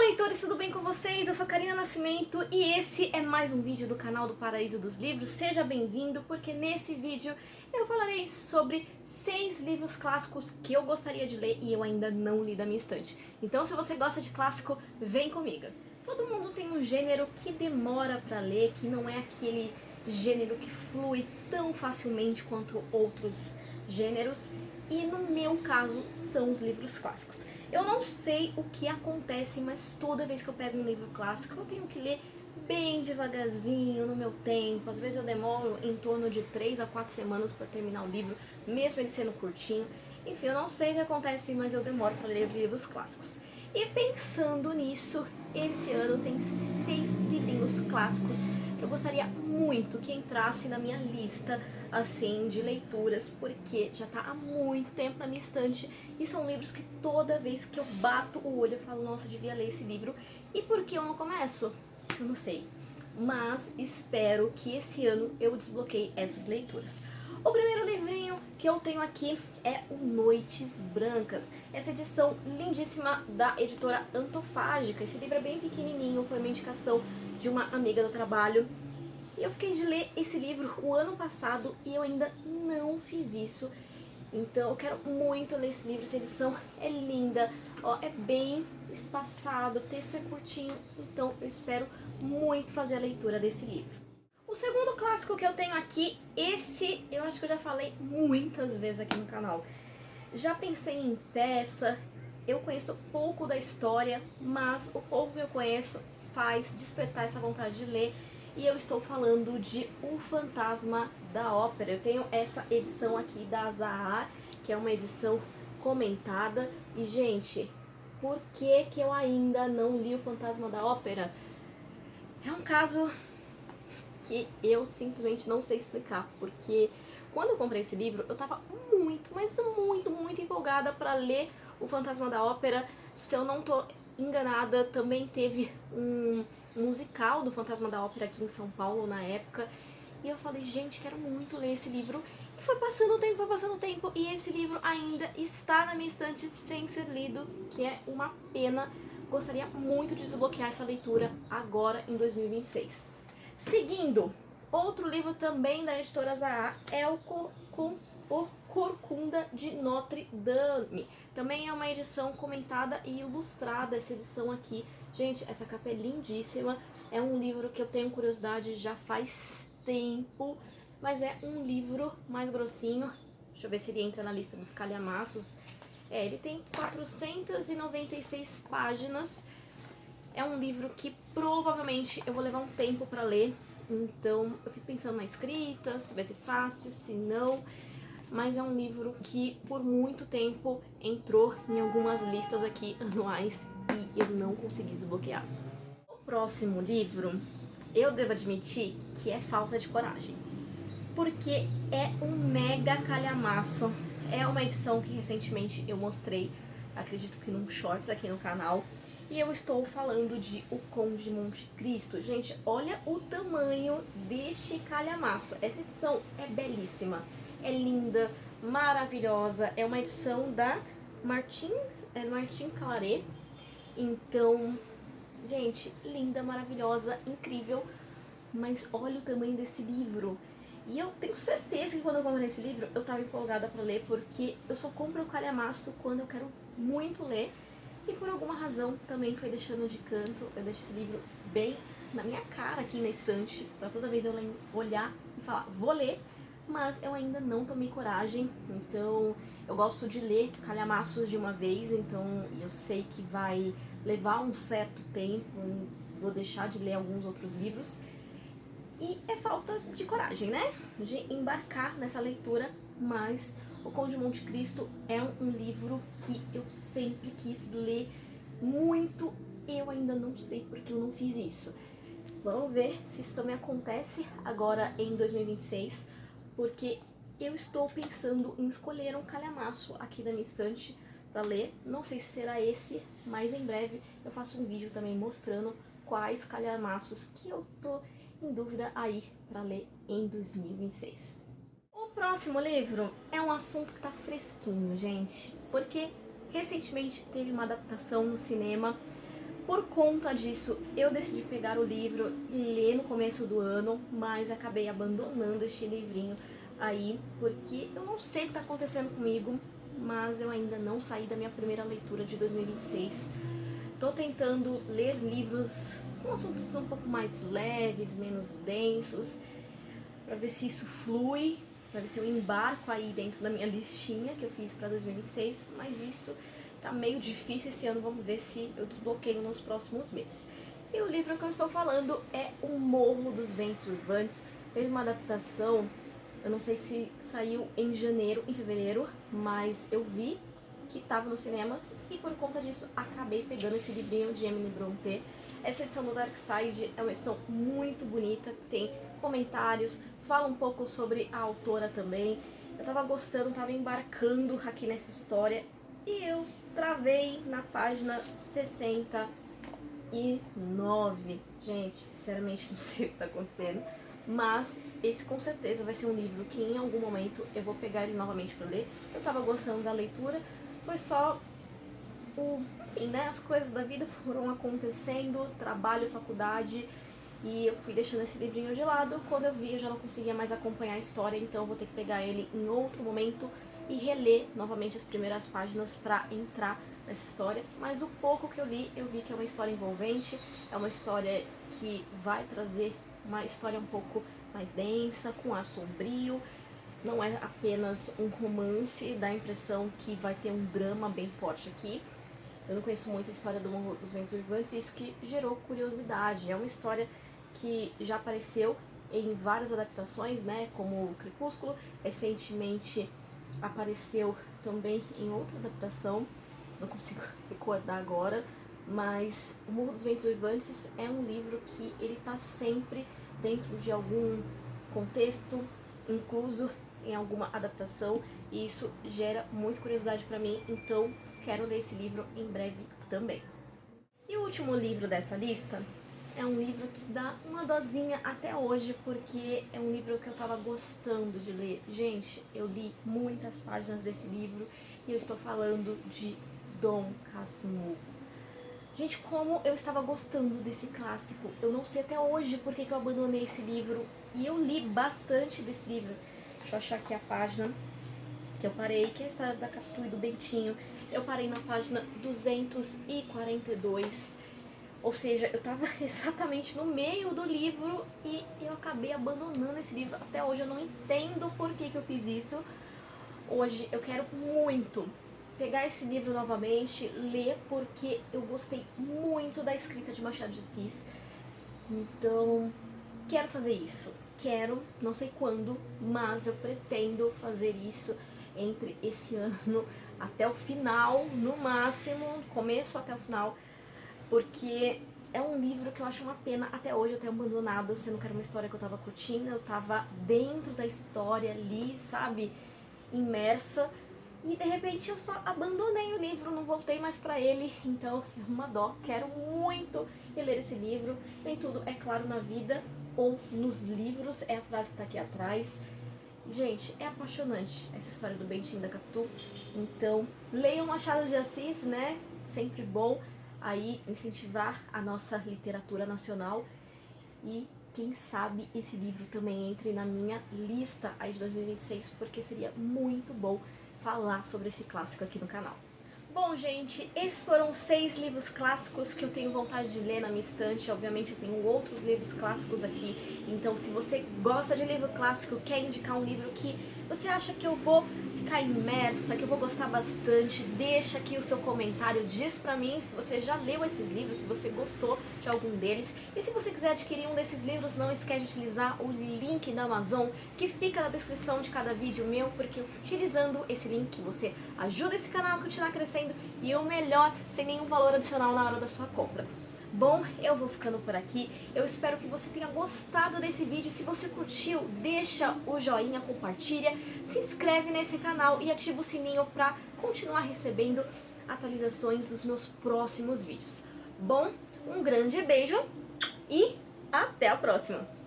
leitores, tudo bem com vocês? Eu sou Karina Nascimento e esse é mais um vídeo do canal do Paraíso dos Livros. Seja bem-vindo, porque nesse vídeo eu falarei sobre 6 livros clássicos que eu gostaria de ler e eu ainda não li da minha estante. Então, se você gosta de clássico, vem comigo. Todo mundo tem um gênero que demora pra ler, que não é aquele gênero que flui tão facilmente quanto outros gêneros, e no meu caso são os livros clássicos. Eu não sei o que acontece, mas toda vez que eu pego um livro clássico eu tenho que ler bem devagarzinho, no meu tempo. Às vezes eu demoro em torno de 3 a 4 semanas para terminar o livro, mesmo ele sendo curtinho. Enfim, eu não sei o que acontece, mas eu demoro para ler livros clássicos. E pensando nisso, esse ano tem 6 livrinhos clássicos que eu gostaria muito que entrasse na minha lista, assim, de leituras, porque já tá há muito tempo na minha estante e são livros que toda vez que eu bato o olho eu falo, nossa, devia ler esse livro. E por que eu não começo? Eu não sei, mas espero que esse ano eu desbloqueie essas leituras. O primeiro livrinho que eu tenho aqui é o Noites Brancas, essa edição lindíssima da editora Antofágica. Esse livro é bem pequenininho, foi uma indicação de uma amiga do trabalho. E eu fiquei de ler esse livro o ano passado e eu ainda não fiz isso. Então eu quero muito ler esse livro, essa edição é linda, ó, é bem espaçado, o texto é curtinho, então eu espero muito fazer a leitura desse livro. O segundo clássico que eu tenho aqui, esse eu acho que eu já falei muitas vezes aqui no canal. Já pensei em peça, eu conheço pouco da história, mas o pouco que eu conheço faz despertar essa vontade de ler. E eu estou falando de O Fantasma da Ópera. Eu tenho essa edição aqui da Azahar, que é uma edição comentada. E, gente, por que eu ainda não li O Fantasma da Ópera? É um caso que eu simplesmente não sei explicar, porque quando eu comprei esse livro, eu tava muito, mas muito empolgada para ler O Fantasma da Ópera. Se eu não tô enganada, também teve um musical do Fantasma da Ópera aqui em São Paulo na época. E eu falei, gente, quero muito ler esse livro. E foi passando o tempo, e esse livro ainda está na minha estante sem ser lido, que é uma pena. Gostaria muito de desbloquear essa leitura agora em 2026. Seguindo, outro livro também da editora Azahar é o Corcunda de Notre Dame. Também é uma edição comentada e ilustrada, essa edição aqui. Gente, essa capa é lindíssima. É um livro que eu tenho curiosidade já faz tempo, mas é um livro mais grossinho. Deixa eu ver se ele entra na lista dos calhamaços. Ele tem 496 páginas. É um livro que provavelmente eu vou levar um tempo pra ler, então eu fico pensando na escrita, se vai ser fácil, se não. Mas é um livro que por muito tempo entrou em algumas listas aqui anuais e eu não consegui desbloquear. O próximo livro, eu devo admitir que é falta de coragem, porque é um mega calhamaço. É uma edição que recentemente eu mostrei, acredito que num shorts aqui no canal. E eu estou falando de O Conde de Monte Cristo. Gente, olha o tamanho deste calhamaço. Essa edição é belíssima, é linda, maravilhosa. É uma edição da Martin Claret. Então, gente, linda, maravilhosa, incrível. Mas olha o tamanho desse livro. E eu tenho certeza que quando eu comprei esse livro, eu tava empolgada pra ler, porque eu só compro o calhamaço quando eu quero muito ler. E por alguma razão também foi deixando de canto. Eu deixo esse livro bem na minha cara aqui na estante, pra toda vez eu olhar e falar, vou ler. Mas eu ainda não tomei coragem, então eu gosto de ler calhamaços de uma vez, então eu sei que vai levar um certo tempo, vou deixar de ler alguns outros livros. E é falta de coragem, né? De embarcar nessa leitura, mas O Conde de Monte Cristo é um livro que eu sempre quis ler muito. Eu ainda não sei porque eu não fiz isso. Vamos ver se isso também acontece agora em 2026, porque eu estou pensando em escolher um calhamaço aqui da minha estante para ler. Não sei se será esse, mas em breve eu faço um vídeo também mostrando quais calhamaços que eu tô em dúvida aí para ler em 2026. O próximo livro é um assunto que tá fresquinho, gente, porque recentemente teve uma adaptação no cinema Por conta disso, eu decidi pegar o livro e ler no começo do ano, mas acabei abandonando este livrinho aí, porque eu não sei o que está acontecendo comigo, mas eu ainda não saí da minha primeira leitura de 2026. Tô tentando ler livros com assuntos um pouco mais leves, menos densos, para ver se isso flui, para ver se eu embarco aí dentro da minha listinha que eu fiz para 2026, mas isso tá meio difícil esse ano, vamos ver se eu desbloqueio nos próximos meses. E o livro que eu estou falando é O Morro dos Ventos Uivantes. Fez uma adaptação, eu não sei se saiu em janeiro, em fevereiro, mas eu vi que estava nos cinemas e por conta disso acabei pegando esse livrinho de Emily Brontë. Essa edição do Dark Side é uma edição muito bonita, tem comentários, fala um pouco sobre a autora também. Eu tava gostando, tava embarcando aqui nessa história e eu travei na página 69. Gente, sinceramente não sei o que tá acontecendo, mas esse com certeza vai ser um livro que em algum momento eu vou pegar ele novamente para ler. Eu tava gostando da leitura, foi só enfim, né, as coisas da vida foram acontecendo, trabalho, faculdade, e eu fui deixando esse livrinho de lado. Quando eu vi, eu já não conseguia mais acompanhar a história, então eu vou ter que pegar ele em outro momento e reler novamente as primeiras páginas para entrar nessa história. Mas o pouco que eu li, eu vi que é uma história envolvente, é uma história que vai trazer uma história um pouco mais densa, com ar sombrio. Não é apenas um romance, dá a impressão que vai ter um drama bem forte aqui. Eu não conheço muito a história do Morro dos Ventos Uivantes, isso que gerou curiosidade. É uma história que já apareceu em várias adaptações, né, como Crepúsculo. Recentemente apareceu também em outra adaptação, não consigo recordar agora, mas O Morro dos Ventos Uivantes é um livro que ele está sempre dentro de algum contexto, incluso em alguma adaptação, e isso gera muita curiosidade para mim, então quero ler esse livro em breve também. E o último livro dessa lista é um livro que dá uma dosinha até hoje, porque é um livro que eu tava gostando de ler. Gente, eu li muitas páginas desse livro e eu estou falando de Dom Casmurro. Gente, como eu estava gostando desse clássico. Eu não sei até hoje por que eu abandonei esse livro. E eu li bastante desse livro. Deixa eu achar aqui a página que eu parei, que é a história da Capitu e do Bentinho. Eu parei na página 242. Ou seja, eu tava exatamente no meio do livro e eu acabei abandonando esse livro. Até hoje eu não entendo por que eu fiz isso. Hoje eu quero muito pegar esse livro novamente, ler, porque eu gostei muito da escrita de Machado de Assis. Então, quero fazer isso. Quero, não sei quando, mas eu pretendo fazer isso entre esse ano até o final, no máximo, começo até o final, porque é um livro que eu acho uma pena até hoje eu ter abandonado, sendo que era uma história que eu tava curtindo, eu tava dentro da história ali, sabe, imersa, e de repente eu só abandonei o livro, não voltei mais pra ele, então é uma dó. Quero muito reler esse livro. Nem tudo é claro na vida ou nos livros, é a frase que tá aqui atrás. Gente, é apaixonante essa história do Bentinho da Capitu. Então, leiam Machado de Assis, né? Sempre bom aí incentivar a nossa literatura nacional. E quem sabe esse livro também entre na minha lista aí de 2026, porque seria muito bom falar sobre esse clássico aqui no canal. Bom, gente, esses foram 6 livros clássicos que eu tenho vontade de ler na minha estante. Obviamente eu tenho outros livros clássicos aqui, então se você gosta de livro clássico, quer indicar um livro que você acha que eu vou ficar imersa, que eu vou gostar bastante, deixa aqui o seu comentário, diz pra mim se você já leu esses livros, se você gostou de algum deles. E se você quiser adquirir um desses livros, não esquece de utilizar o link da Amazon, que fica na descrição de cada vídeo meu, porque utilizando esse link você ajuda esse canal a continuar crescendo e o melhor, sem nenhum valor adicional na hora da sua compra. Bom, eu vou ficando por aqui, eu espero que você tenha gostado desse vídeo. Se você curtiu, deixa o joinha, compartilha, se inscreve nesse canal e ativa o sininho para continuar recebendo atualizações dos meus próximos vídeos. Bom, um grande beijo e até a próxima!